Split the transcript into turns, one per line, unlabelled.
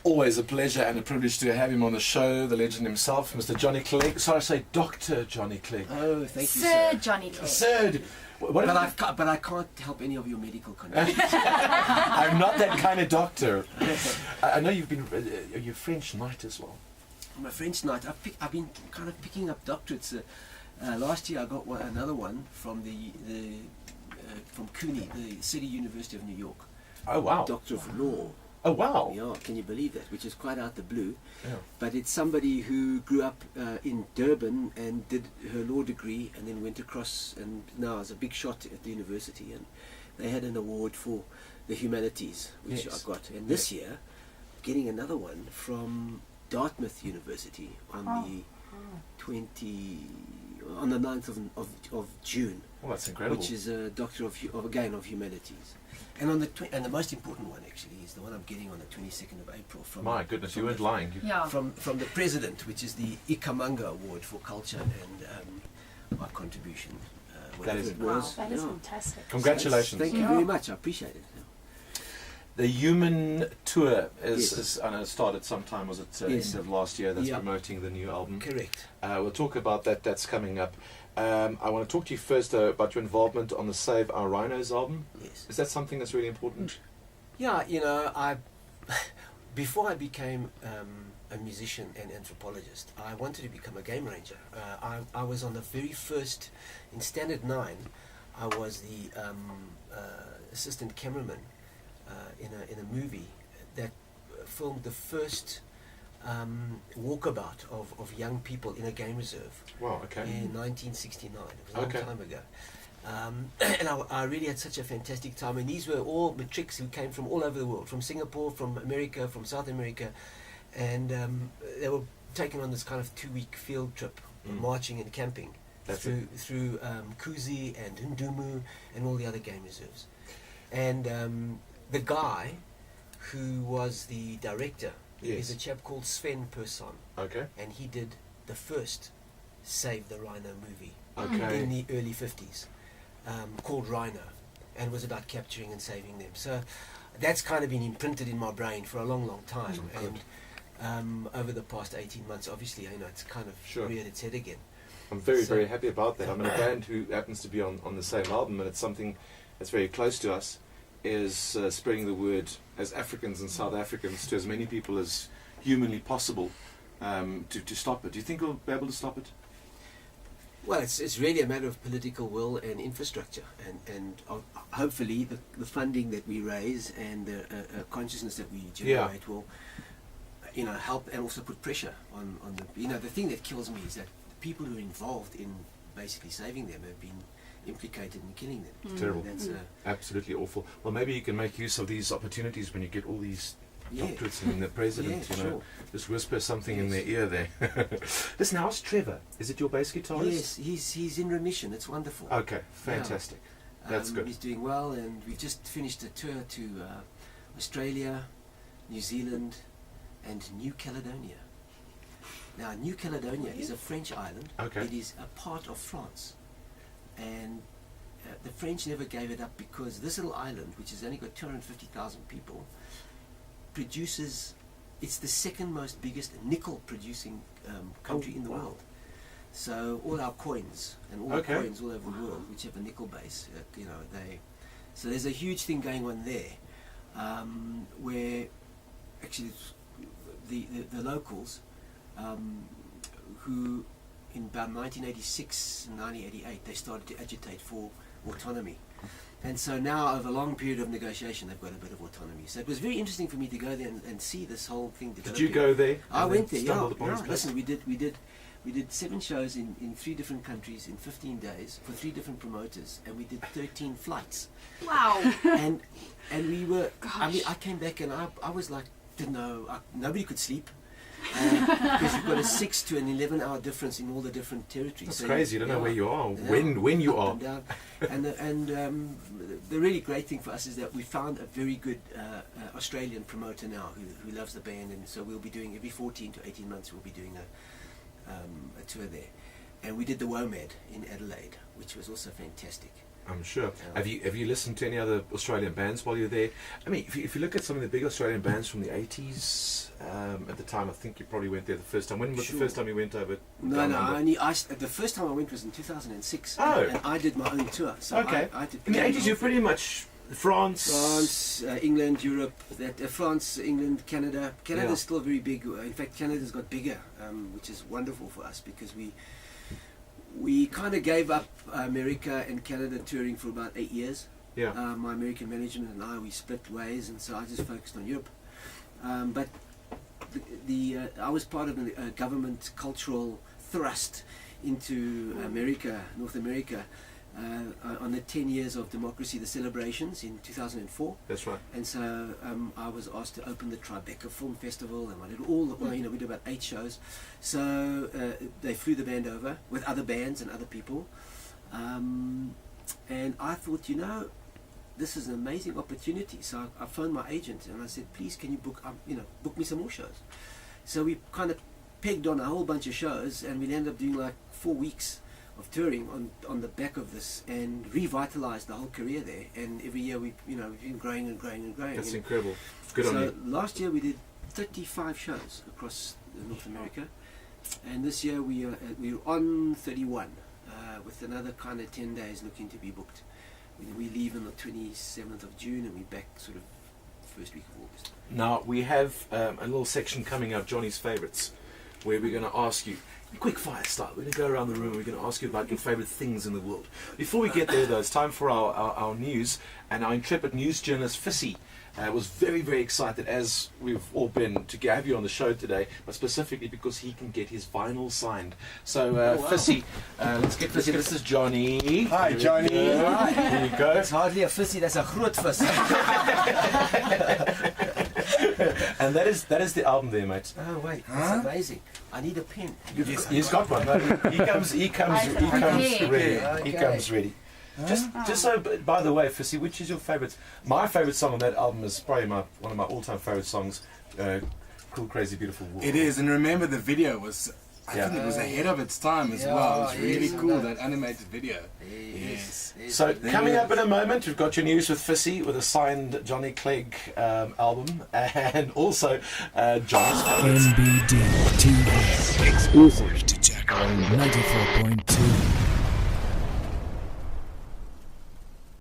Always a pleasure and a privilege to have him on the show, the legend himself, Mr. Johnny Clegg. Sorry, I say Dr. Johnny Clegg.
Oh, thank you,
Sir
sir.
Johnny Clegg.
Sir,
But I can't help any of your medical conditions.
I'm not that kind of doctor. I know you've been, you're French Knight as well.
I'm a French Knight. I've been kind of picking up doctorates. Last year I got another one from from CUNY, the City University of New York.
Oh, wow.
Doctor of Law.
Oh, wow.
Yeah, can you believe that? Which is quite out the blue.
Yeah.
But it's somebody who grew up in Durban and did her law degree and then went across and now is a big shot at the university. And they had an award for the humanities, which
Yes.
I got. And this year, getting another one from Dartmouth University on on the 9th of June.
Well, that's incredible.
Which is a doctor of humanities. And on and the most important one actually is the one I'm getting on the 22nd of April from.
My goodness, you weren't lying.
Yeah.
From the president, which is the Ikamanga Award for culture and my contribution.
That is-
It was.
Wow, that is
Yeah.
fantastic.
Congratulations.
Thank you
Yeah.
very much. I appreciate it.
The Human Tour
Yes.
is I know it started sometime, was it
Yes.
end of last year, that's
Yeah.
promoting the new album.
Correct.
We'll talk about that, that's coming up. I want to talk to you first about your involvement on the Save Our Rhinos album.
Yes.
Is that something that's really important?
Yeah, you know, before I became a musician and anthropologist, I wanted to become a game ranger. I was on the very first, in Standard 9, I was the assistant cameraman in a movie that filmed the first walkabout of young people in a game reserve.
Wow, okay.
In 1969. It was a long
Okay.
time ago. And I really had such a fantastic time. And these were all matrics who came from all over the world, from Singapore, from America, from South America. And they were taken on this kind of 2-week field trip, marching and camping
That's
through Kuzi and Ndumu and all the other game reserves. And the guy who was the director
Yes.
is a chap called Sven Persson.
Okay.
And he did the first Save the Rhino movie
Okay.
in the early 50s, called Rhino, and was about capturing and saving them. So that's kind of been imprinted in my brain for a long, long time.
Oh, good.
And over the past 18 months, obviously, you know, it's kind of
Sure.
reared its head again.
I'm very,
So-
very happy about that. I'm in a band who happens to be on the same album, and it's something that's very close to us, is spreading the word as Africans and South Africans to as many people as humanly possible to stop it. Do you think we'll be able to stop it?
Well, it's really a matter of political will and infrastructure, and hopefully the funding that we raise and the consciousness that we generate will, you know, help and also put pressure on the. You know, the thing that kills me is that the people who are involved in basically saving them have been implicated in killing them.
It's terrible.
That's
Absolutely awful. Well, maybe you can make use of these opportunities when you get all these doctorates and the president,
Yeah,
you know,
sure.
just whisper something in
Yes.
their ear there. Listen, how's Trevor? Is it your bass guitarist?
Yes, he's in remission. It's wonderful.
Okay, fantastic. That's good.
He's doing well, and we've just finished a tour to Australia, New Zealand, and New Caledonia. Now, New Caledonia is a French island.
Okay.
It is a part of France, and the French never gave it up because this little island, which has only got 250,000 people, produces. It's the second most biggest nickel producing country in the
wow.
world. So all our coins and all
Okay.
the coins all over the world, which have a nickel base, you know, so there's a huge thing going on there, where actually the locals, who in about 1986 and 1988 they started to agitate for autonomy. And so now, over a long period of negotiation, they've got a bit of autonomy. So it was very interesting for me to go there and see this whole thing developing.
Did you go there?
I
and
went
then
there,
stumbled upon
yeah.
his place?
Listen, we did 7 shows in 3 different countries in 15 days for 3 different promoters, and we did 13 flights.
Wow.
and we were, I mean,
Gosh.
I came back and I was like, didn't know, nobody could sleep. Because you've got a 6 to an 11-hour difference in all the different territories.
That's
So
crazy. You don't know where you are,
yeah,
when you
up
are.
and down. and the really great thing for us is that we found a very good Australian promoter now who loves the band, and so we'll be doing every 14 to 18 months we'll be doing a tour there. And we did the WOMAD in Adelaide, which was also fantastic.
I'm sure.
Yeah.
Have you listened to any other Australian bands while you're there? I mean, if you look at some of the big Australian bands from the 80s, at the time, I think you probably went there the first time. When was the first time you went over?
No, the first time I went was in 2006.
Oh.
And I did my own tour. So
Okay.
I did
In the 80s, you're pretty much France,
England, Europe, France, England, Canada. Canada's
Yeah.
still very big. In fact, Canada's got bigger, which is wonderful for us because we kind of gave up America and Canada touring for about 8 years.
Yeah.
My American management and I, we split ways, and so I just focused on Europe. But I was part of a government cultural thrust into America, North America, on the 10 years of democracy, the celebrations in 2004.
That's right.
And so I was asked to open the Tribeca Film Festival, and I did we did about 8 shows. So they flew the band over with other bands and other people. And I thought, this is an amazing opportunity. So I phoned my agent and I said, please, can you book me some more shows? So we kind of pegged on a whole bunch of shows, and we ended up doing like 4 weeks of touring on the back of this, and revitalized the whole career there. And every year we've been growing and growing and growing.
That's incredible. Good on you.
So last year we did 35 shows across North America, and this year we're on 31, with another kind of 10 days looking to be booked. We leave on the 27th of June, and we're back sort of first week of August.
Now, we have a little section coming up, Johnny's Favourites, where we're going to ask you, quick fire style, we're going to go around the room, we're going to ask you about your favourite things in the world. Before we get there, though, it's time for our news, and our intrepid news journalist, Fissy, was very, very excited, as we've all been, to have you on the show today, but specifically because he can get his vinyl signed. So, Fissy, let's get Fissy. This is Johnny.
Hi, Johnny.
Hi.
Here you go.
That's hardly a fissy, that's a groot vis.
And that is the album there, mate.
Oh wait, that's amazing. I need a pen.
He's got one. No, he comes ready.
Okay.
He comes ready. Just so, by the way, Fissy, which is your favourite? My favourite song on that album is probably one of my all-time favourite songs, Cool, Crazy, Beautiful World.
It is, and remember the video was, I think it was ahead of its time as well. It was really cool, that animated video. Yes.
So coming up in a moment, we've got your news with Fissy with a signed Johnny Clegg album, and also Johnny's Favourites.
MBD TV exclusive to check on 94.2.